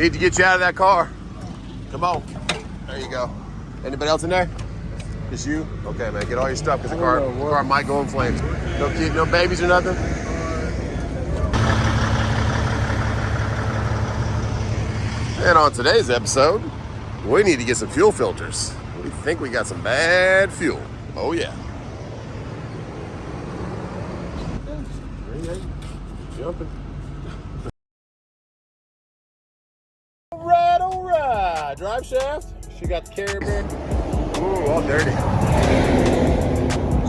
Need to get you out of that car. Come on. There you go. Anybody else in there? Just you? Okay, man. Get all your stuff because the car might go in flames. No kid, no babies or nothing? And on today's episode, we need to get some fuel filters. We think we got some bad fuel. Oh, yeah. Jumping. All right. Drive shaft. She got the carrier bed. Ooh, all dirty.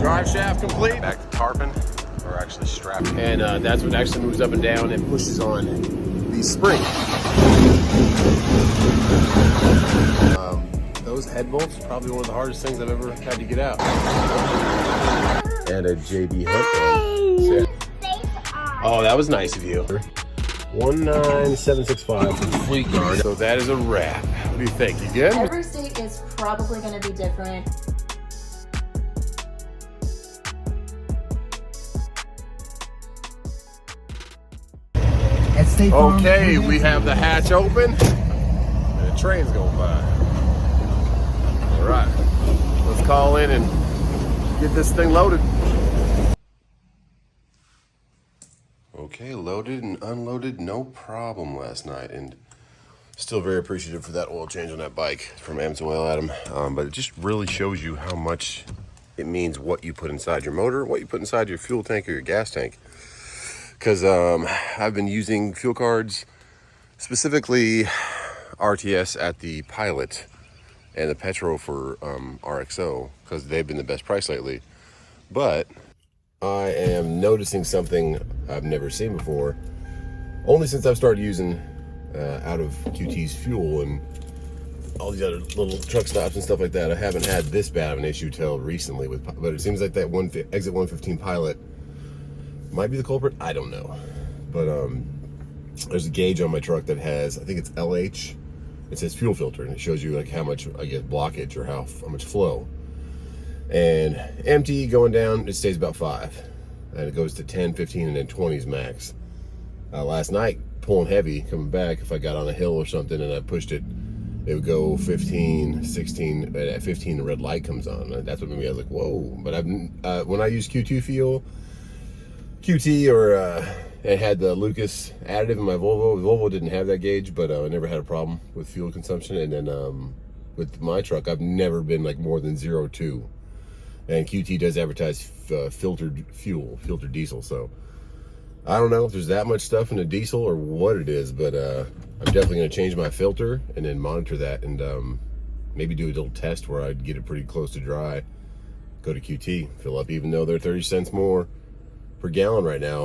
Drive shaft complete. Back to tarping, or actually strapping. And that's what actually moves up and down and pushes on the spring. Those head bolts are probably one of the hardest things I've ever had to get out. And a JB Hunt one. Oh, that was nice of you. 19765 for the fleet guard. So that is a wrap. What do you think? You good? Every state is probably going to be different. Okay, we have the hatch open and the train's going by. All right, let's call in and get this thing loaded. Okay, loaded and unloaded, no problem last night, and still very appreciative for that oil change on that bike from Amazon Oil Adam. But it just really shows you how much it means what you put inside your motor, what you put inside your fuel tank or your gas tank. Because I've been using fuel cards, specifically RTS at the Pilot and the Petro for RXO, because they've been the best price lately. But I am noticing something I've never seen before, only since I've started using out of QT's fuel and all these other little truck stops and stuff like that. I haven't had this bad of an issue till recently, but it seems like that exit 115 Pilot might be the culprit. I don't know, but there's a gauge on my truck that has, I think it's LH. It says fuel filter, and it shows you like how much I get blockage or how much flow. And empty going down, it stays about 5, and it goes to 10, 15, and then 20s max. Last night, pulling heavy, coming back, if I got on a hill or something and I pushed it, it would go 15, 16, and at 15 the red light comes on. And that's what made me, I was like, whoa. But I've when I use QT fuel, QT or it had the Lucas additive in my Volvo. The Volvo didn't have that gauge, but I never had a problem with fuel consumption. And then with my truck, I've never been like more than 0.2. And QT does advertise filtered fuel, filtered diesel. So I don't know if there's that much stuff in a diesel or what it is, but I'm definitely going to change my filter and then monitor that, and maybe do a little test where I'd get it pretty close to dry, go to QT, fill up, even though they're 30 cents more per gallon right now.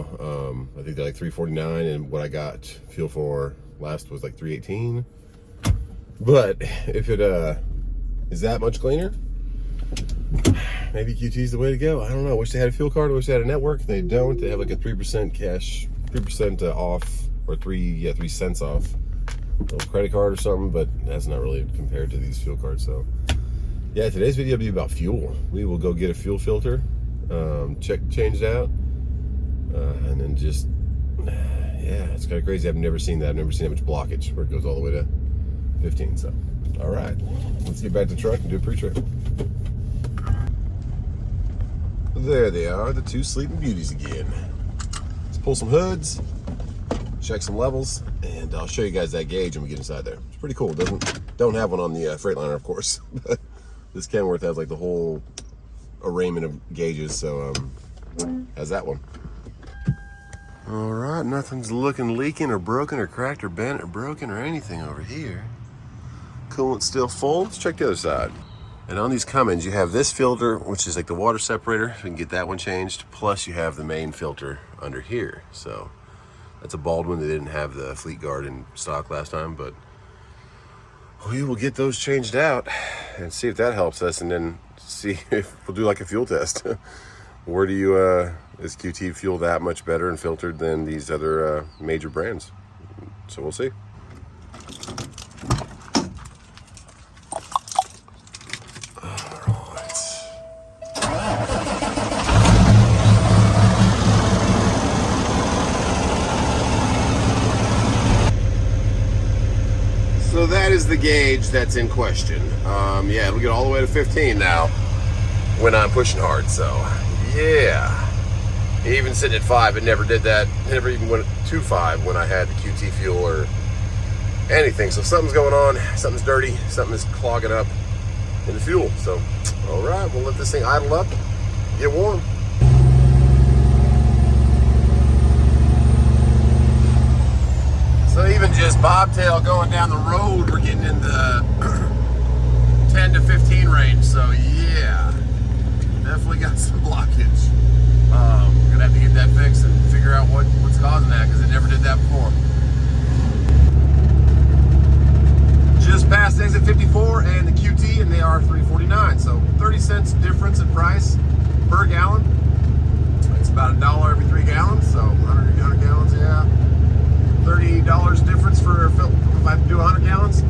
I think they're like $3.49, and what I got fuel for last was like $3.18. But if it is that much cleaner, maybe QT's the way to go. I don't know. I wish they had a fuel card. I wish they had a network. They don't. They have like a 3% cash, 3% off, or 3 cents off, a little credit card or something. But that's not really compared to these fuel cards. So yeah, today's video will be about fuel. We will go get a fuel filter, change it out, and then just yeah, it's kind of crazy. I've never seen that. I've never seen that much blockage where it goes all the way to 15. So all right, let's get back to the truck and do a pre-trip. There they are, the two sleeping beauties again. Let's pull some hoods, check some levels, and I'll show you guys that gauge when we get inside there. It's pretty cool. Don't have one on the Freightliner, of course. This Kenworth has like the whole arraignment of gauges, so has that one. All right, nothing's looking leaking or broken or cracked or bent or broken or anything over here. Coolant's still full. Let's check the other side. And on these Cummins, you have this filter, which is like the water separator. We can get that one changed. Plus you have the main filter under here. So that's a Baldwin. They didn't have the Fleet Guard in stock last time, but we will get those changed out and see if that helps us, and then see if we'll do like a fuel test. Where do you, is QT fuel that much better and filtered than these other major brands? So we'll see. So that is the gauge that's in question. Yeah, it'll get all the way to 15 now when I'm pushing hard. So yeah, even sitting at 5, it never did that. Never even went to 5 when I had the QT fuel or anything. So something's going on. Something's dirty. Something is clogging up in the fuel. So all right, we'll let this thing idle up, get warm. So even just bobtail going down the road, we're getting in the 10 to 15 range. So yeah, definitely got some blockage. We're gonna have to get that fixed and figure out what's causing that, because it never did that before. Just passed exit 54 and the QT, and they are $3.49. So 30 cents difference in price per gallon. It's about $1 every 3 gallons. So 100 gallons, yeah. $30 difference for if I do 100 gallons.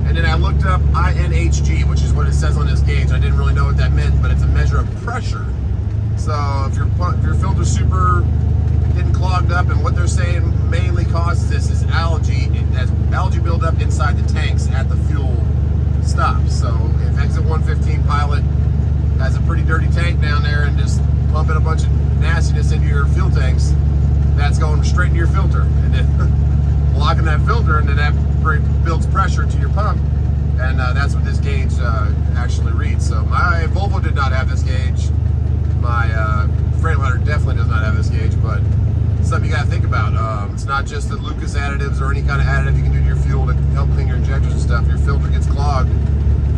And then I looked up INHG, which is what it says on this gauge. I didn't really know what that meant, but it's a measure of pressure. So if your filter's super getting clogged up, and what they're saying mainly causes this is algae. It has algae buildup inside the tanks at the fuel stops. So if exit 115 pilot has a pretty dirty tank down there and just pumping a bunch of nastiness into your fuel tanks, that's going straight into your filter, and then blocking that filter, and then that builds pressure to your pump, and that's what this gauge actually reads. So my Volvo did not have this gauge. My Freightliner definitely does not have this gauge, but it's something you got to think about. It's not just the Lucas additives or any kind of additive you can do to your fuel to help clean your injectors and stuff. If your filter gets clogged,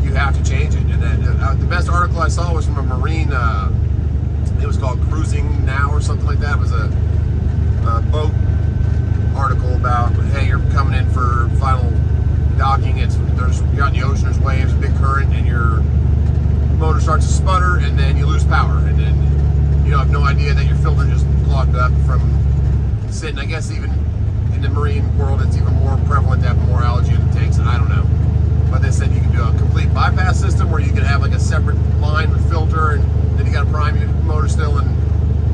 you have to change it. And then the best article I saw was from a marine. It was called Cruising Now or something like that. It was a boat article about, hey, you're coming in for final docking. You're out in the ocean, there's waves, big current, and your motor starts to sputter, and then you lose power, and then you have no idea that your filter just clogged up from sitting. I guess even in the marine world, it's even more prevalent to have more algae in the tanks. I don't know, but they said you can do a complete bypass system where you can have like a separate line with filter, and then you got to prime your motor still and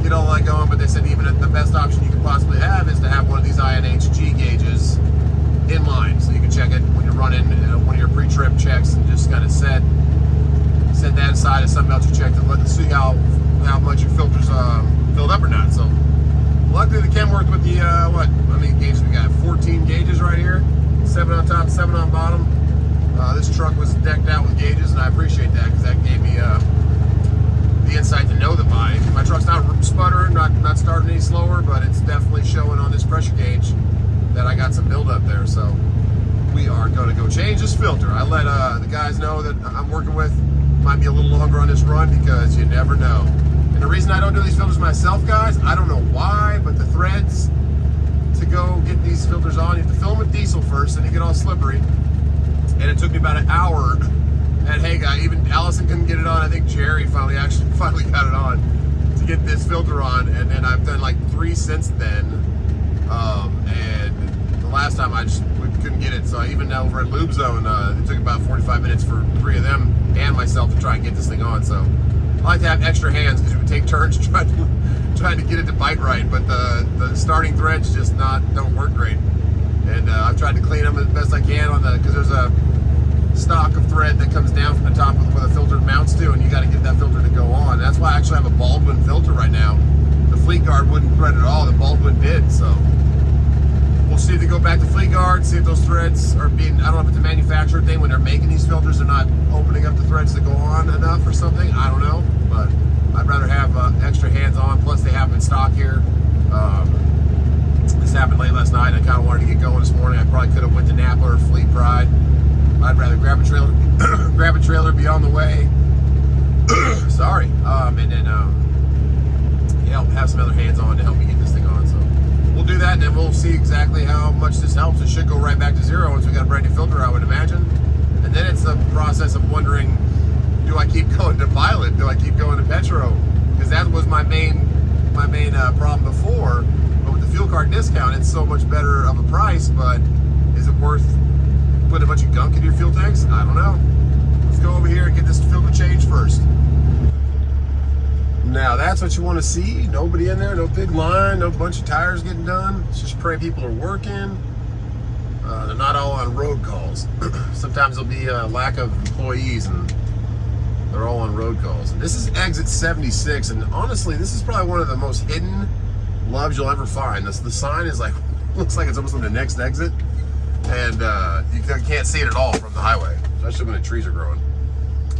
get all that going. But they said even the best option you could possibly have is to have one of these INHG gauges in line, so you can check it when you're running one of your pre-trip checks, and just kind of set that aside as something else you check to see how much your filter's filled up or not. So luckily the Ken worked with the how many gauges we got? 14 gauges right here, 7 on top, 7 on bottom. This truck was decked out with gauges, and I appreciate that, because that gave me the insight to know that my truck's not sputtering, not starting any slower, but it's definitely showing on this pressure gauge that I got some buildup there. So we are going to go change this filter. I let the guys know that I'm working with might be a little longer on this run, because you never know. And the reason I don't do these filters myself, guys, I don't know why, but the threads to go get these filters on, you have to fill them with diesel first, then you get all slippery. And it took me about an hour at HAGGAI. Even Allison couldn't get it on. I think Jerry finally got it on to get this filter on, and then I've done like 3 since then. And the last time we couldn't get it, so I even over at LubeZone, it took about 45 minutes for 3 of them and myself to try and get this thing on. So I like to have extra hands, because we would take turns trying to get it to bite right, but the starting threads just don't work great. And I've tried to clean them as best I can because there's a stock of thread that comes down from the top where the filter mounts to, and you got to get that filter to go on. That's why I actually have a Baldwin filter right now. The Fleet Guard wouldn't thread at all. The Baldwin did. So we'll see if they go back to Fleet Guard, see if those threads are being, I don't know if it's a manufacturer thing, when they're making these filters, they're not opening up the threads to go on enough or something. I don't know, but I'd rather have extra hands on. Plus they have them in stock here. This happened late last night. I kind of wanted to get going this morning. I probably could have went to Napa or Fleet Pride. I'd rather grab a trailer, be on the way. Sorry, and then yeah, I'll have some other hands on to help me get this thing on. So we'll do that, and then we'll see exactly how much this helps. It should go right back to zero once we got a brand new filter, I would imagine. And then it's the process of wondering, do I keep going to pilot? Do I keep going to Petro? Because that was my main problem before. But with the fuel card discount, it's so much better of a price. But is it worth putting a bunch of gunk in your fuel tanks? I don't know. Let's go over here and get this filter changed first. Now that's what you want to see. Nobody in there, no big line, no bunch of tires getting done. Let's just pray people are working. They're not all on road calls. Sometimes there'll be a lack of employees and they're all on road calls. And this is exit 76, and honestly, this is probably one of the most hidden loves you'll ever find. The sign is like, looks like it's almost on the next exit, and you can't see it at all from the highway, especially when the trees are growing.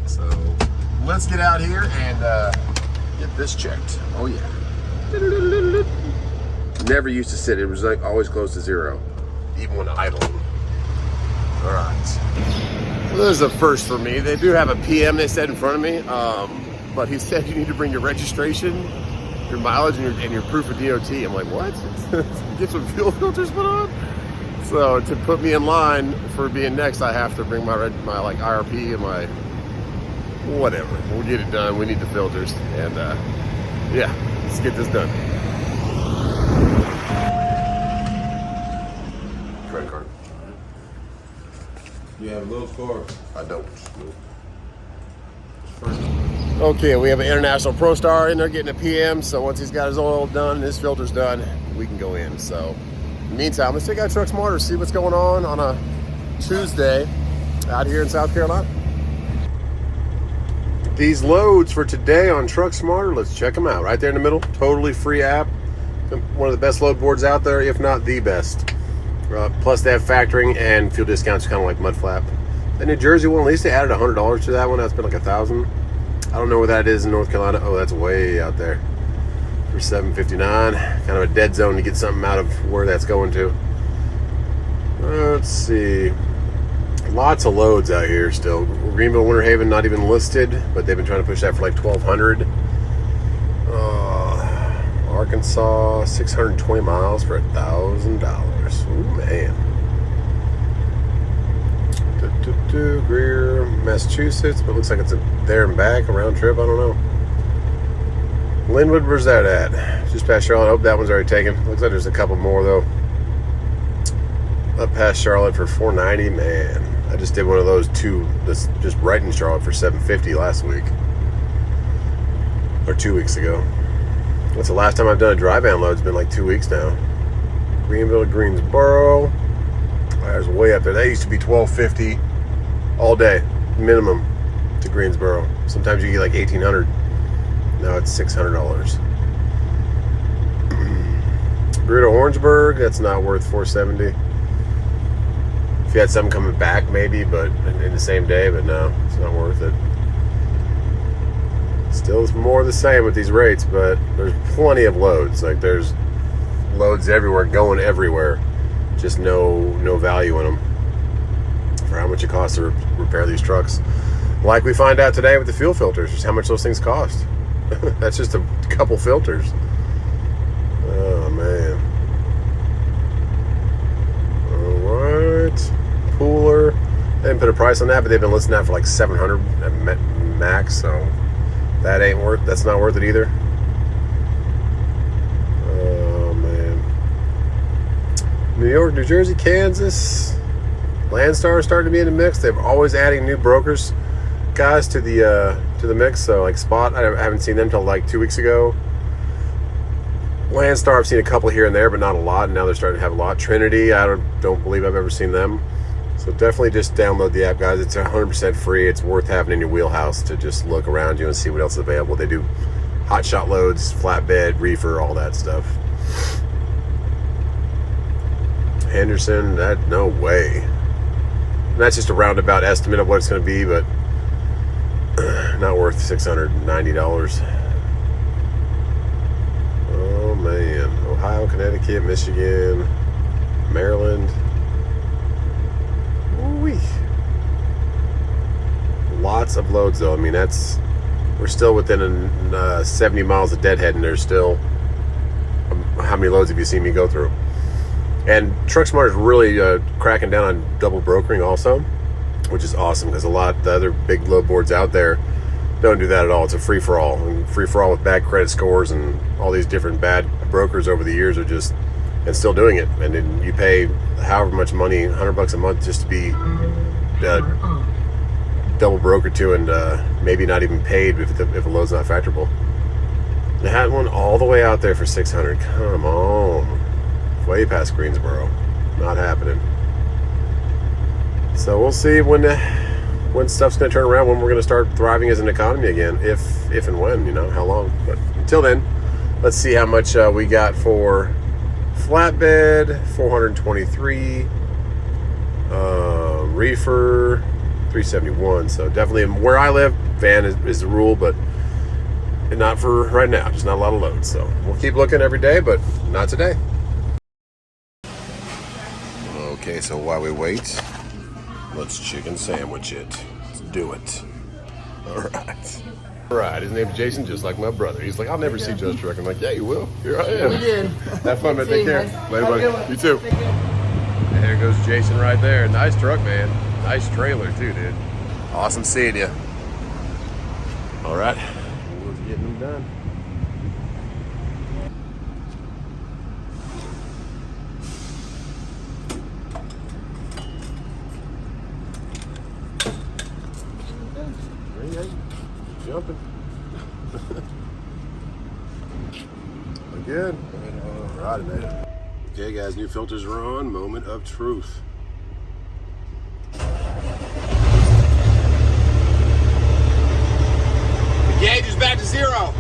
So let's get out here and get this checked. Oh yeah. Never used to sit. It was like always close to zero, even when idling. All right. So this is a first for me. They do have a PM, they said, in front of me, but he said you need to bring your registration, your mileage, and your proof of DOT. I'm like, what? Get some fuel filters put on? So to put me in line for being next, I have to bring my like IRP and my whatever. We'll get it done. We need the filters, and yeah, let's get this done. Credit card. You have a little score. I don't. Okay, we have an International Pro Star in there getting a PM, so once he's got his oil done and his filter's done, we can go in. So in the meantime, let's check out Truck Smarter, see what's going on a Tuesday out here in South Carolina. These loads for today on Truck Smarter, let's check them out. Right there in the middle, totally free app. One of the best load boards out there, if not the best. Plus they have factoring and fuel discounts, kind of like MUDFLAP. The New Jersey one, at least they added $100 to that one. That's been like $1,000. I don't know where that is in North Carolina. Oh, that's way out there for $7.59. Kind of a dead zone to get something out of where that's going to. Let's see. Lots of loads out here still. Greenville, Winter Haven, not even listed, but they've been trying to push that for like $1,200. Arkansas, 620 miles for $1,000. Ooh, man. Greer, Massachusetts, but it looks like it's a there and back, a round trip. I don't know. Linwood, where's that at? Just past Charlotte. I hope that one's already taken. Looks like there's a couple more though. Up past Charlotte for $490. Man, I just did one of those two. That's just right in Charlotte for $750 last week or 2 weeks ago. What's the last time I've done a dry van load? It's been like 2 weeks now. Greenville to Greensboro. There's way up there. That used to be $1,250 all day minimum to Greensboro. Sometimes you get like $1,800. Now it's $600. Greer to Orangeburg. That's not worth $470. If you had something coming back, maybe, but in the same day. But no, it's not worth it. Still, it's more the same with these rates, but there's plenty of loads. Like there's loads everywhere, going everywhere. Just no value in them for how much it costs to repair these trucks. Like we find out today with the fuel filters, just how much those things cost. That's just a couple filters. Oh man. Alright. Pooler. They didn't put a price on that, but they've been listing that for like $700 at max, so that's not worth it either. Oh man. New York, New Jersey, Kansas. Landstar is starting to be in the mix. They're always adding new brokers, guys, to the mix. So like Spot, I haven't seen them till like 2 weeks ago. Landstar, I've seen a couple here and there, but not a lot. And now they're starting to have a lot. Trinity, I don't believe I've ever seen them. So definitely just download the app, guys. It's 100% free. It's worth having in your wheelhouse to just look around you and see what else is available. They do hot shot loads, flatbed, reefer, all that stuff. Henderson, no way. And that's just a roundabout estimate of what it's going to be, but not worth $690. Oh man. Ohio, Connecticut, Michigan, Maryland. Ooh-wee. Lots of loads though. I mean, we're still within 70 miles of Deadhead, and there's still how many loads have you seen me go through? And TruckSmart is really cracking down on double brokering also, which is awesome, because a lot of the other big load boards out there don't do that at all. It's a free-for-all. And free-for-all with bad credit scores and all these different bad brokers over the years are just, and still doing it. And then you pay however much money, $100 a month, just to be double brokered to, and maybe not even paid if a load's not factorable. They had one all the way out there for $600. Come on. Way past Greensboro. Not happening. So we'll see when stuff's going to turn around, when we're going to start thriving as an economy again, if and when, you know, how long. But until then, let's see how much we got for flatbed, 423, reefer, 371. So definitely where I live, van is the rule, but not for right now. Just not a lot of loads. So we'll keep looking every day, but not today. Okay, so while we wait, let's chicken sandwich it. Let's do it. All right. All right, his name's Jason, just like my brother. He's like, I'll never see Just Truck. I'm like, yeah, you will. Here I am. We did. Have fun, man. Take care. Later, buddy. You too. Take care. And there goes Jason right there. Nice truck, man. Nice trailer, too, dude. Awesome seeing you. All right. We're getting them done. Jumping. We're good. All right, man. Okay, guys, new filters are on. Moment of truth. The gauge is back to 0.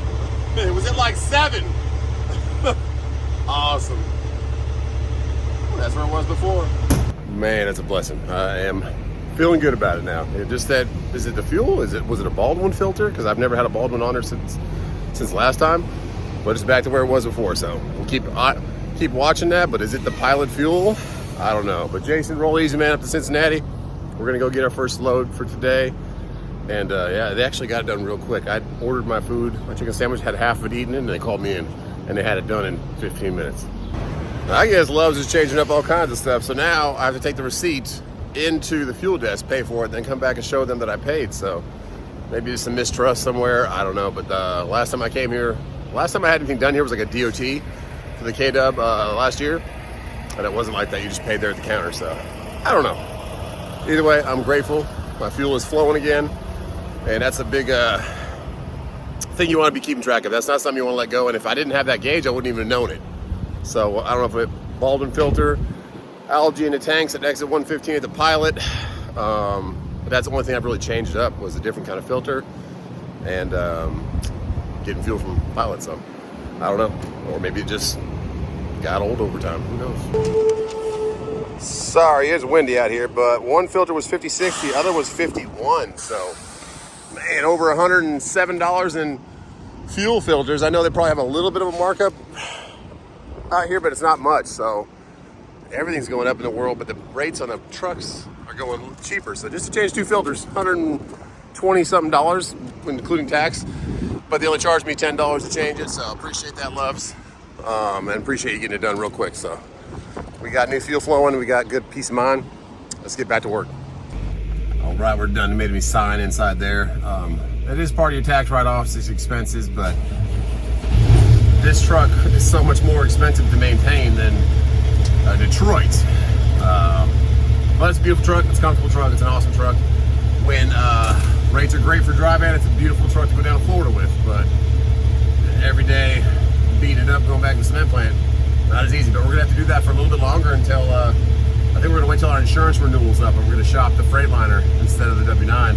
It was at like 7. Awesome. That's where it was before. Man, that's a blessing. I am feeling good about it now. It just that, is it the fuel? Was it a Baldwin filter? Because I've never had a Baldwin on her since last time. But it's back to where it was before. So we'll keep watching that. But is it the pilot fuel? I don't know. But Jason, roll easy, man, up to Cincinnati. We're gonna go get our first load for today. And yeah, they actually got it done real quick. I ordered my food, my chicken sandwich, had half of it eaten, and they called me in, and they had it done in 15 minutes. I guess Love's is changing up all kinds of stuff. So now I have to take the receipt into the fuel desk, pay for it, then come back and show them that I paid. So maybe there's some mistrust somewhere. I don't know. But last time I came here, last time I had anything done here was like a DOT for the K-Dub last year. And it wasn't like that. You just paid there at the counter. So I don't know. Either way, I'm grateful. My fuel is flowing again. And that's a big thing you want to be keeping track of. That's not something you want to let go. And if I didn't have that gauge, I wouldn't even have known it. So I don't know if it Baldwin filter, algae in the tanks at exit 115 at the pilot. But that's the only thing I've really changed up was a different kind of filter and getting fuel from pilot. So I don't know, or maybe it just got old over time. Who knows? Sorry, it's windy out here, but one filter was 56, the other was 51. So man, over $107 in fuel filters. I know they probably have a little bit of a markup out here, but it's not much. So everything's going up in the world, but the rates on the trucks are going cheaper. So just to change 2 filters, $120 something, including tax. But they only charged me $10 to change it, so appreciate that, Loves. And appreciate you getting it done real quick. So we got new fuel flowing, we got good peace of mind. Let's get back to work. All right, we're done. They made me sign inside there. It is part of your tax write-offs, it's expenses, but this truck is so much more expensive to maintain than Detroit. But it's a beautiful truck, it's a comfortable truck, it's an awesome truck. When rates are great for driving, it's a beautiful truck to go down to Florida with, but every day beating it up, going back to the cement plant, not as easy. But we're gonna have to do that for a little bit longer until, I think we're gonna wait till our insurance renewal's up and we're gonna shop the Freightliner instead of the W9.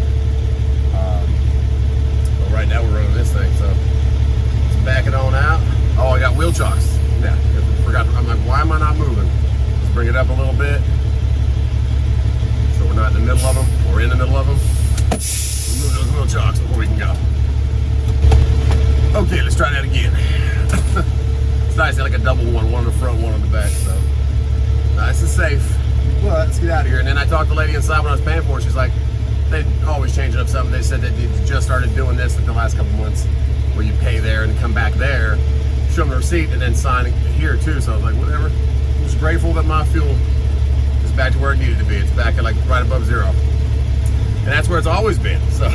But right now we're running this thing, so let's back it on out. Oh, I got wheel chocks. Yeah, I forgot. I'm like, why am I not moving? Let's bring it up a little bit. So we're not in the middle of them. We're in the middle of them. We'll move those wheel chocks before we can go. Okay, let's try that again. It's nice to have like a double one on the front, one on the back. So nice and safe. Well, let's get out of here. And then I talked to the lady inside when I was paying for it. She's like, they always changing up something. They said that they just started doing this in the last couple months, where you pay there and come back there, show them the receipt, and then sign here too. So I was like, whatever. I'm just grateful that my fuel is back to where it needed to be. It's back at like right above 0. And that's where it's always been. So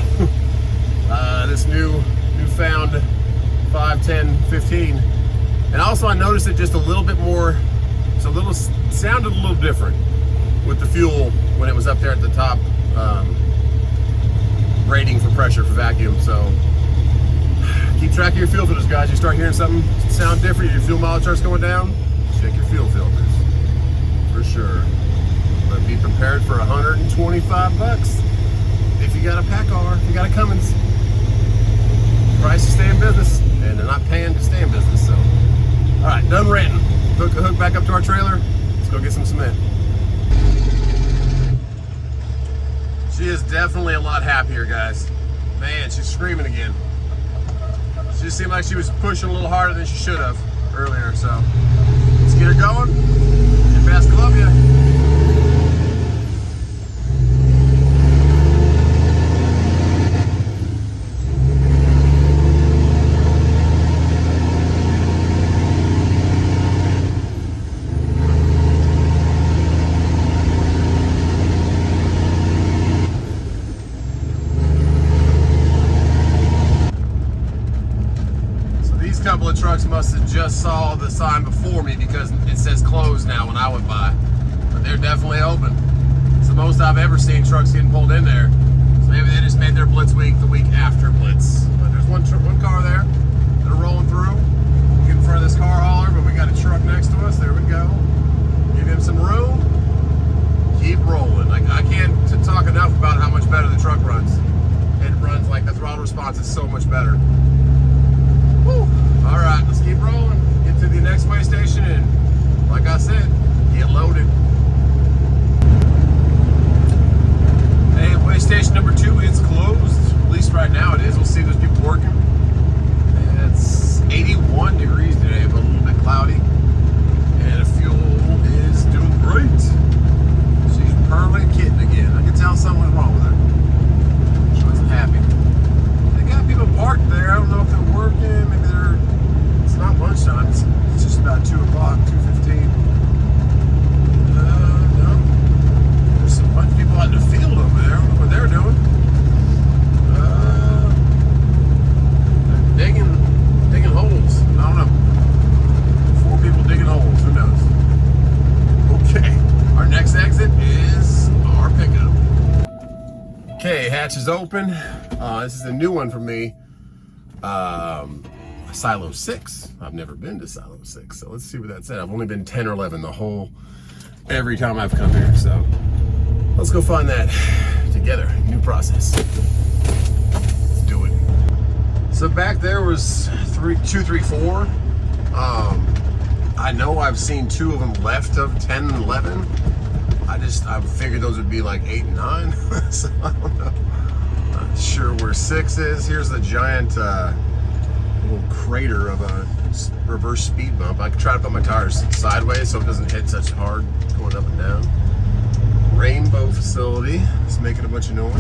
this newfound 5, 10, 15. And also I noticed it just a little bit more, sounded a little different with the fuel when it was up there at the top rating for pressure for vacuum. So keep track of your fuel filters, guys. You start hearing something sound different, your fuel mileage starts going down, check your fuel filters for sure. But be prepared. repaired for 125 bucks. If you got a PACCAR, if you got a Cummins. Price to stay in business, and they're not paying to stay in business, so. All right, done renting. Hook back up to our trailer. Let's go get some cement. She is definitely a lot happier, guys. Man, she's screaming again. She just seemed like she was pushing a little harder than she should have earlier, so. Let's get her going, and best of luck to you. Couple of trucks must have just saw the sign before me because it says closed now when I went by, but they're definitely open. It's the most I've ever seen trucks getting pulled in there, so maybe they just made their Blitz week the week after Blitz. But there's one car there. They're rolling through, get in front of this car hauler, but we got a truck next to us. There we go. Give him some room. Keep rolling. Like, I can't talk enough about how much better the truck runs. It runs like the throttle response is so much better. Woo. All right, let's keep rolling. Get to the next way station, and like I said, get loaded. Hey, way station number 2 is closed. At least right now it is. We'll see if there's people working. It's 81 degrees today, but a little bit cloudy. And the fuel is doing great. She's purring kitten again. I can tell something was wrong with her. She wasn't happy. They got people parked there. I don't know if they're working. Maybe they're. It's not lunchtime. It's just about 2 o'clock, 2:15. No. There's a bunch of people out in the field over there. I don't know what they're doing. Digging holes. I don't know. 4 people digging holes. Who knows? Okay. Our next exit is our pickup. Okay, hatch is open. This is a new one for me. Silo 6. I've never been to Silo 6, so let's see what that's at. I've only been 10 or 11 every time I've come here, so let's go find that together. New process. Let's do it. So back there was 2, 3, 4. I know I've seen 2 of them left of 10 and 11. I figured those would be like 8 and 9, so I don't know. Not sure where 6 is. Here's the giant little crater of a reverse speed bump. I can try to put my tires sideways so it doesn't hit such hard going up and down. Rainbow facility. It's making a bunch of noise.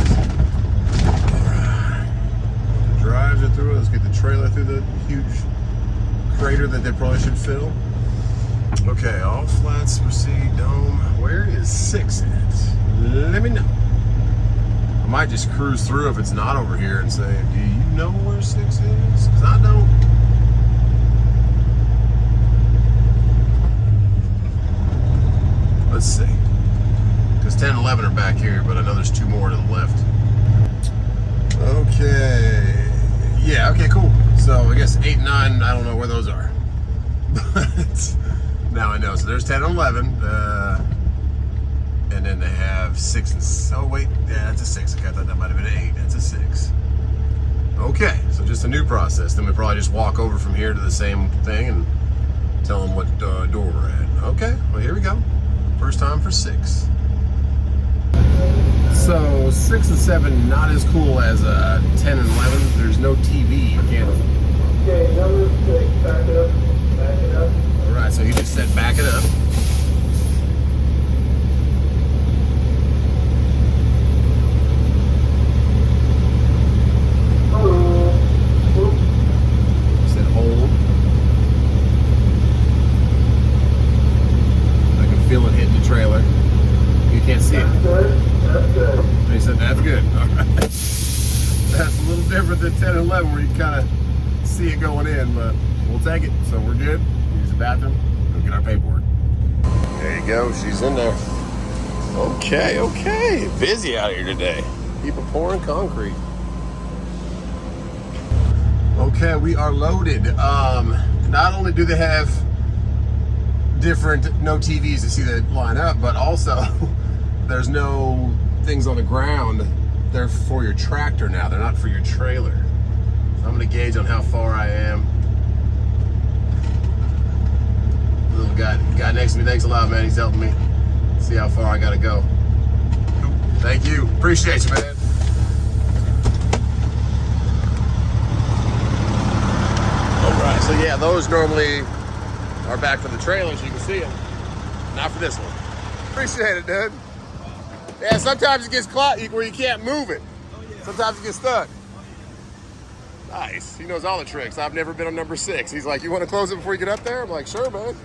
Alright. The drives are through. Let's get the trailer through the huge crater that they probably should fill. Okay, all flats proceed, dome. Where is 6 at? Let me know. I might just cruise through if it's not over here and say, do you know where 6 is? Because I don't. Let's see. Because 10 and 11 are back here, but I know there's 2 more to the left. Okay. Yeah, okay, cool. So I guess 8 and 9, I don't know where those are. But now I know. So there's 10 and 11. And then they have 6 and so wait, yeah, that's a 6. Okay, I thought that might have been an 8. That's a 6. Okay, so just a new process. Then we probably just walk over from here to the same thing and tell them what door we're at. Okay, well here we go. First time for 6. So 6 and 7 not as cool as 10 and 11. There's no TV. You can't. Okay, number 6, back it up. Back it up. All right, so he just said back it up. Said hold. I can feel it hitting the trailer. You can't see it. Good. That's good. He said that's good. All right. That's a little different than 10 and 11 where you kind of see it going in, but we'll take it. So we're good. Use the bathroom. Go get our paperwork. There you go. She's in there. Okay. Busy out here today. People pouring concrete. Okay, we are loaded. Not only do they have different no TVs to see the line up, but also there's no things on the ground. They're for your tractor now. They're not for your trailer. So I'm gonna gauge on how far I am. Little guy next to me, thanks a lot, man. He's helping me see how far I gotta go. Thank you, appreciate you, man. All right, so yeah, those normally are back for the trailer so you can see them. Not for this one. Appreciate it, dude. Yeah, sometimes it gets caught where you can't move it. Sometimes it gets stuck. Nice. He knows all the tricks. I've never been on number 6. He's like, you want to close it before you get up there? I'm like, sure, man.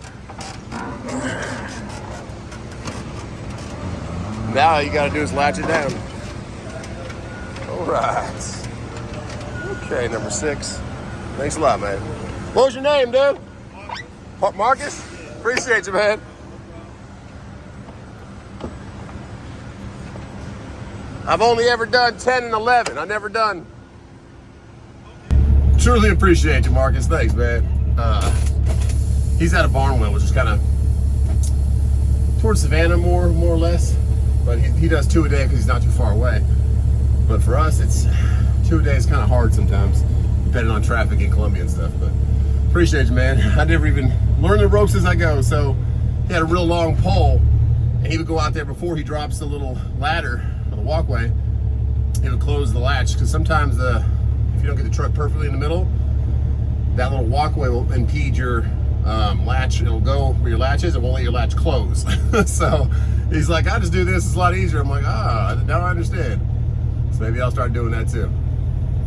Now all you got to do is latch it down. All right. Okay, number 6. Thanks a lot, man. What was your name, dude? Marcus? Appreciate you, man. I've only ever done 10 and 11. I've never done. Truly appreciate you, Marcus. Thanks, man. He's at a Barnwell, which is kind of towards Savannah more or less. But he does 2 a day because he's not too far away. But for us, it's 2 a day is kind of hard sometimes, depending on traffic in Columbia and stuff. But appreciate you, man. I never even learned the ropes as I go. So he had a real long pole, and he would go out there before he drops the little ladder on the walkway. He would close the latch because sometimes if you don't get the truck perfectly in the middle, that little walkway will impede your latch. It'll go where your latch is. It won't let your latch close. So he's like, I just do this. It's a lot easier. I'm like, now I understand. So maybe I'll start doing that too.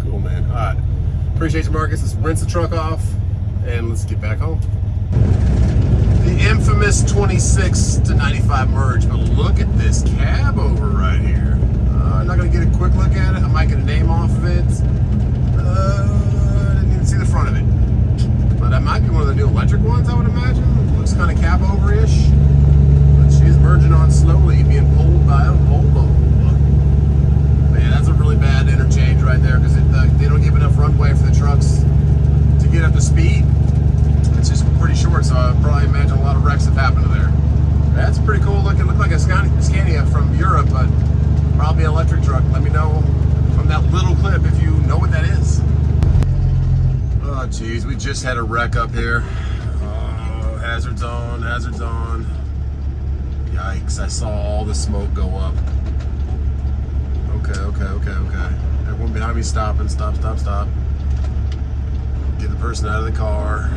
Cool, man. All right. Appreciate you, Marcus. Let's rinse the truck off and let's get back home. The infamous 26 to 95 merge, but look at this cab over right here. I'm not gonna get a quick look at it. I might get a name off of it. Didn't even see the front of it. But that might be one of the new electric ones, I would imagine. It looks kind of cab over-ish. But she's merging on slowly, being pulled by a Volvo. Man, that's a really bad interchange right there because they don't give enough runway for the trucks to get up to speed. It's just pretty short, so I probably imagine a lot of wrecks have happened there. That's pretty cool looking. Look like a Scania from Europe, but probably an electric truck. Let me know from that little clip if you know what that is. Oh, geez, we just had a wreck up here. Oh, hazards on, hazards on. Yikes, I saw all the smoke go up. Okay. Everyone behind me stopping. Stop. Get the person out of the car.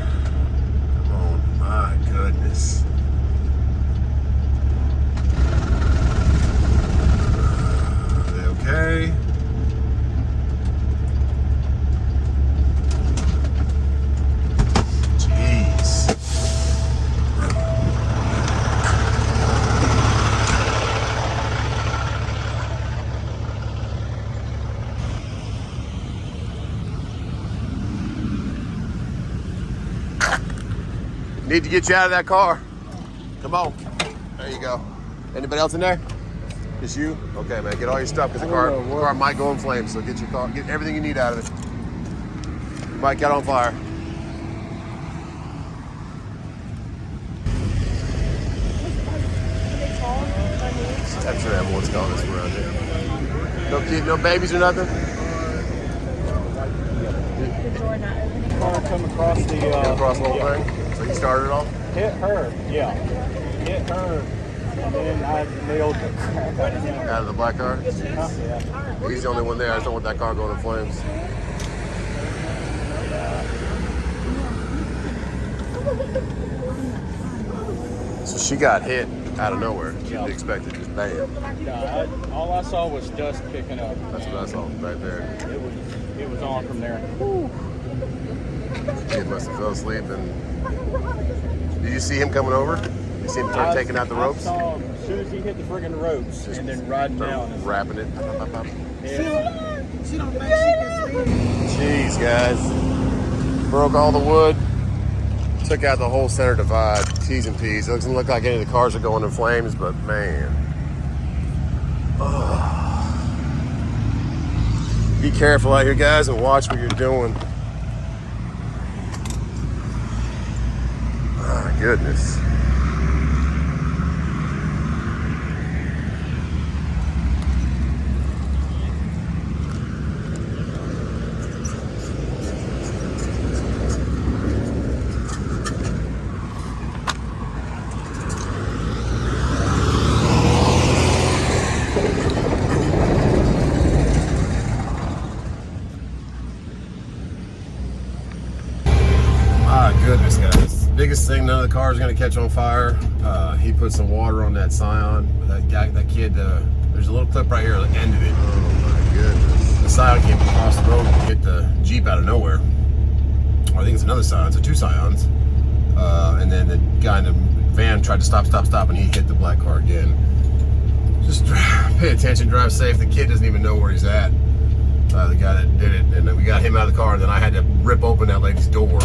Come on, my goodness. Okay. Jeez. Need to get you out of that car. Come on. There you go. Anybody else in there? Just you? Okay, man. Get all your stuff because the car might go in flames. So get your car, get everything you need out of it. You might get on fire. Extra ambulance calling us around here. No kid, no babies or nothing. Car come across the Across the whole thing. So you started it off. Hit her, yeah. Hit her, and then I nailed the crap out of him. Out of the black car. Yeah. He's the only one there. I just don't want that car going in flames. So she got hit out of nowhere. She didn't expect it, just bam. No, all I saw was dust picking up. That's what I saw right there. It was on from there. Kid must have fell asleep. And did you see him coming over? You see him start taking out the ropes? I saw him as soon as he hit the friggin' ropes and then riding down. And wrapping it. yeah. She don't think she can sleep. Jeez, guys. Broke all the wood. Took out the whole center divide. T's and P's. It doesn't look like any of the cars are going in flames, but man. Oh. Be careful out here, guys, and watch what you're doing. My goodness. best thing. None of the cars are gonna catch on fire. He put some water on that Scion. That kid, there's a little clip right here at the end of it. Oh my goodness. The Scion came across the road and hit the Jeep out of nowhere. I think it's another Scion, so 2 Scions. And then the guy in the van tried to stop, and he hit the black car again. Just pay attention, drive safe. The kid doesn't even know where he's at. The guy that did it, and then we got him out of the car, and then I had to rip open that lady's door.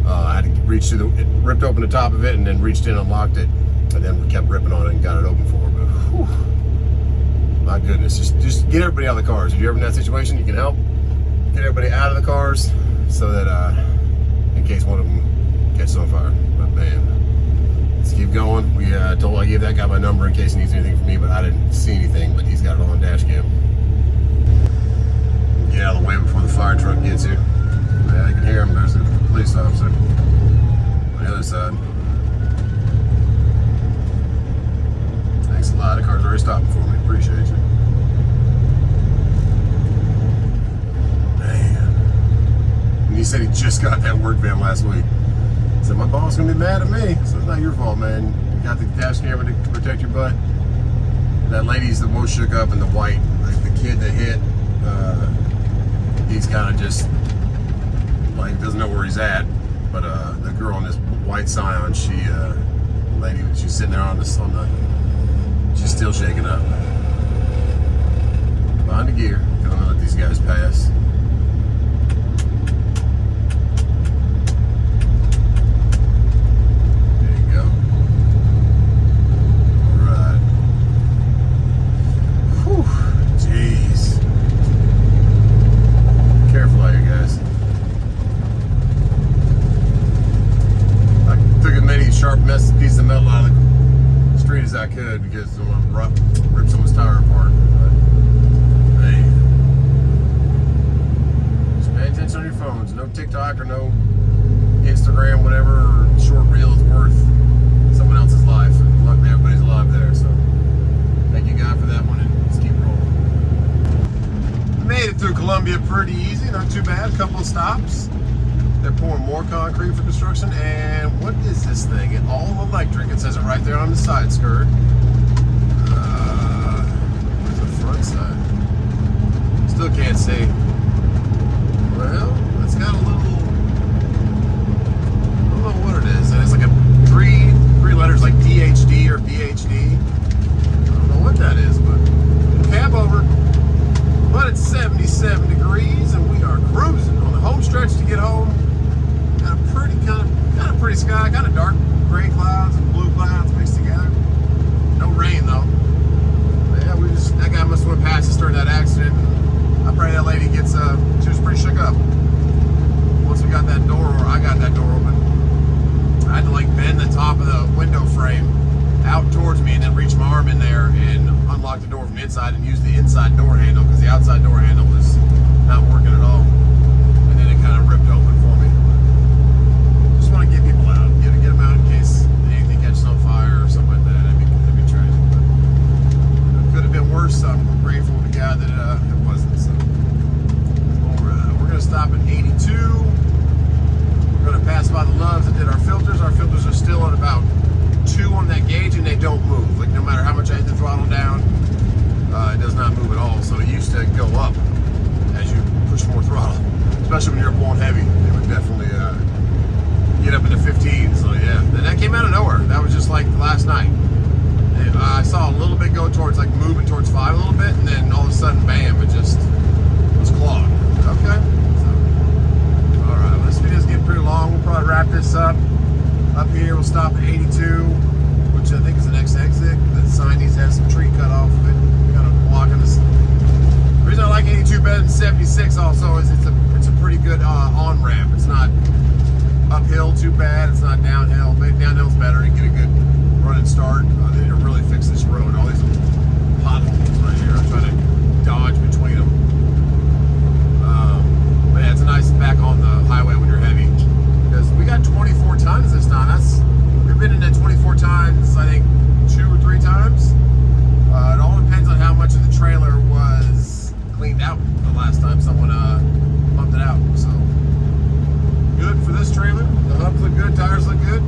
I had to reach through it ripped open the top of it, and then reached in, unlocked it, and then we kept ripping on it and got it open for her. But whew, my goodness, just get everybody out of the cars. If you're ever in that situation, you can help. Get everybody out of the cars so that in case one of them catches on fire. But man, let's keep going. I gave that guy my number in case he needs anything from me, but I didn't see anything. But he's got it on dash cam. Get out of the way before the fire truck gets here. Yeah, I can hear him. There's a police officer on the other side. Thanks a lot. The car's already stopping for me. Appreciate you. Man. And he said he just got that work van last week. He said, my boss gonna be mad at me. So it's not your fault, man. You got the dash camera to protect your butt. That lady's the most shook up in the white. Like the kid that hit, he's kind of just like doesn't know where he's at. But the girl in this white Scion, she's sitting there on the, she's still shaking up. Behind the gear, gonna let these guys pass. There you go. All right. Whew. Jeez. Careful out here, guys. I took as many sharp pieces of metal out of the street as I could because I want to rip someone's tire apart. But, man, just pay attention on your phones. No TikTok or no Instagram, whatever short reel is worth someone else's life. And luckily, everybody's alive there. So, thank you, God, for that one, and let's keep rolling. Made it through Columbia pretty easy, not too bad. A couple of stops. They're pouring more concrete for construction. And what is this thing? It's all electric. It says it right there on the side skirt. Where's the front side? Still can't see. Well, it's got a little, I don't know what it is. It's like a three letters like DHD or BHD. I don't know what that is, but cab over. But it's 77 degrees and we are cruising on the home stretch to get home. Got a kind of pretty sky, kind of dark gray clouds and blue clouds mixed together. No rain though. But yeah, that guy must have went past us during that accident. I pray that lady gets she was pretty shook up. Once we got that door, or I got that door open, I had to like bend the top of the window frame out towards me and then reach my arm in there and unlock the door from the inside and use the inside door handle because the outside door handle was not working at all. And then it kind of ripped open for me. Just want to get people out, get them out in case anything catches on fire or something like that. That'd be tragic. But it could have been worse. So I'm grateful to God that it wasn't. So we're gonna stop at 82. We're gonna pass by the Loves that did our filters. Our filters are still at about 2 on that gauge and they don't move. Like no matter how much I hit the throttle down, it does not move at all. So it used to go up as you push more throttle, especially when you're pulling heavy. It would definitely get up into 15. So yeah, and that came out of nowhere. That was just like last night. And I saw a little bit go towards like moving towards 5 a little bit, and then all of a sudden, bam! It just was clogged. Okay. So, all right. Well, this video's getting pretty long. We'll probably wrap this up. Up here, we'll stop at 82, which I think is the next exit. The sign needs to have some tree cut off of it, kind of blocking us. The reason I like 82 better than 76 also is it's a pretty good on-ramp. It's not uphill too bad. It's not downhill. Maybe downhill's better and get a good run and start. They need to really fix this road. All these potholes right here. I'm trying to dodge between them. But yeah, it's nice back on the highway when you're heavy. Because we got 24 tons this time. We've been in that 24 tons, I think, 2 or 3 times. It all depends on how much of the trailer was cleaned out the last time someone pumped it out. So good for this trailer. The hubs look good, tires look good.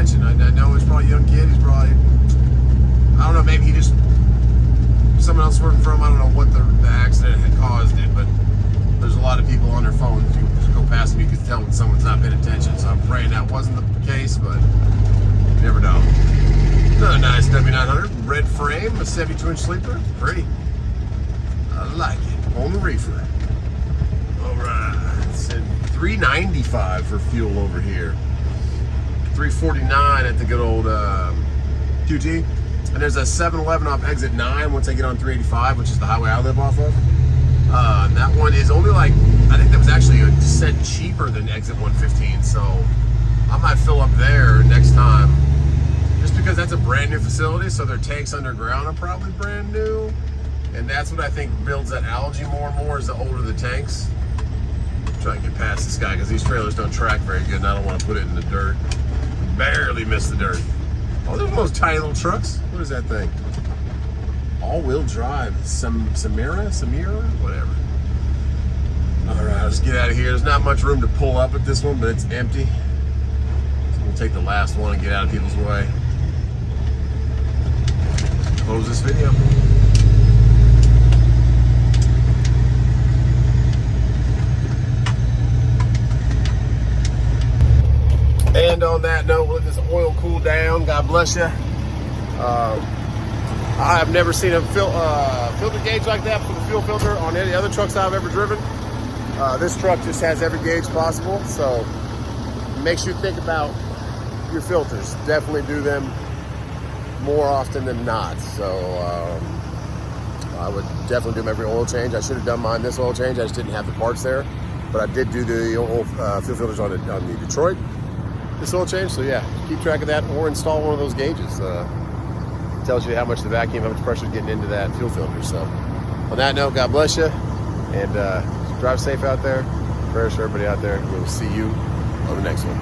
attention. I know he's probably a young kid. He's probably, I don't know, maybe he just, someone else working for him. I don't know what the accident had caused it, but there's a lot of people on their phones. You just go past them, you can tell when someone's not paying attention. So I'm praying that wasn't the case, but you never know. Another nice W900, red frame, a 72-inch sleeper. Pretty. I like it. On the reefer. All right. It said $3.95 for fuel over here. $3.49 at the good old QT. And there's a 7-Eleven off exit 9 once I get on 385, which is the highway I live off of. That one is only like, I think that was actually a cent cheaper than exit 115. So I might fill up there next time. Just because that's a brand new facility, so their tanks underground are probably brand new. And that's what I think builds that algae more and more, is the older the tanks. Try and get past this guy because these trailers don't track very good and I don't want to put it in the dirt. Barely miss the dirt. Oh, there's one of those tiny little trucks. What is that thing? All-wheel drive. Samira? Whatever. All right, let's get out of here. There's not much room to pull up at this one, but it's empty. So we'll take the last one and get out of people's way. Close this video. And on that note, we'll let this oil cool down. God bless you. I have never seen a filter gauge like that for the fuel filter on any other trucks I've ever driven. This truck just has every gauge possible, so it makes you think about your filters. Definitely do them more often than not. So I would definitely do them every oil change. I should have done mine this oil change. I just didn't have the parts there, but I did do the oil, fuel filters on the Detroit this oil change. So yeah, keep track of that or install one of those gauges. Tells you how much the vacuum, how much pressure is getting into that fuel filter. So on that note, God bless you, and drive safe out there. Prayers for everybody out there. We'll see you on the next one.